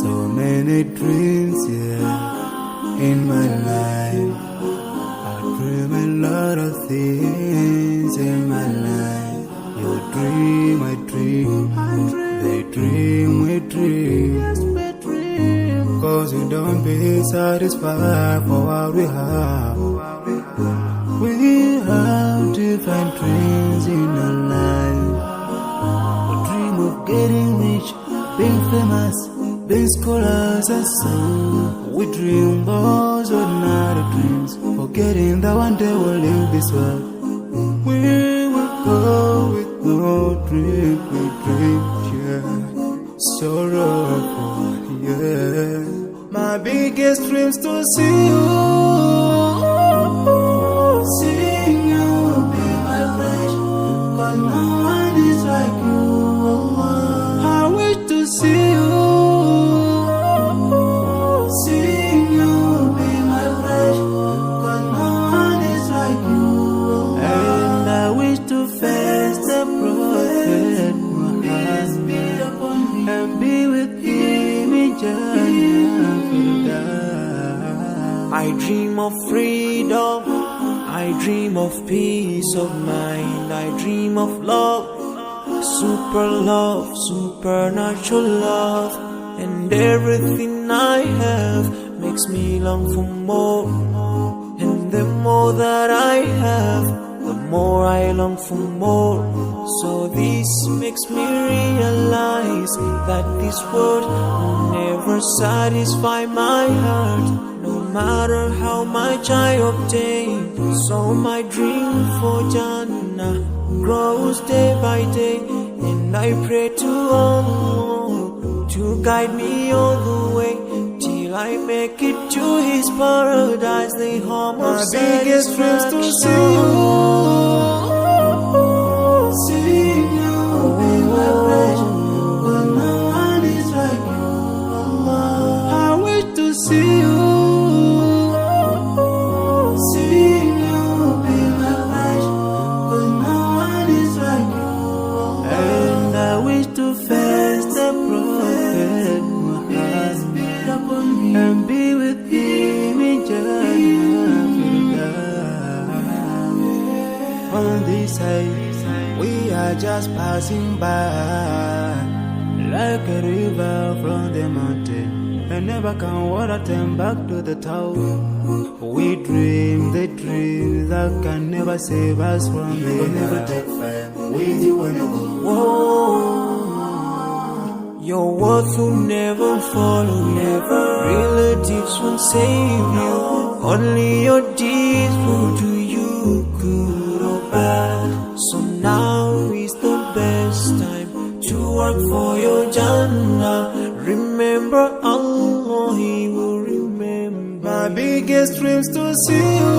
So many dreams, in my life. I dream a lot of things in my life. You dream, I dream. They dream, we dream. Cause we don't be satisfied for what we have. We have different dreams in our life. We dream of getting rich, being famous, being scholars and so. We dream those ordinary dreams, forgetting that one day we'll leave this world. We will go with no dream, we dream, sorrowful, My biggest dreams to see you, seeing you be my flesh, cause no one is like you, I wish to see you, seeing you be my flesh, cause no one is like you, and I wish to face the prophet Muhammad and be with him in Jannah. I dream of freedom, I dream of peace of mind, I dream of love, supernatural love, and everything I have makes me long for more, and the more that I have, the more I long for more. So this makes me realize that this world will never satisfy my heart, no matter how much I obtain. So my dream for Jannah grows day by day, and I pray to Allah to guide me all the way till I make it to His paradise, the home of biggest dreams to see you, seeing you be my pleasure, but no one is like you, Allah. I wish to see you, seeing you be my pleasure, but no one is like you, Allah. And I wish to face the prophet Muhammad and be with him in Jannah. On this side, we are just passing by, like a river from the mountain, and never can water turn back to the town. We dream the dream that can never save us from the will never take fire with you when you go. Whoa. Your words will never follow you, relatives won't save you, only your deeds will do you good or bad. So now is the best time to work for your Jannah. Remember Allah, He will remember. My biggest dreams to see you,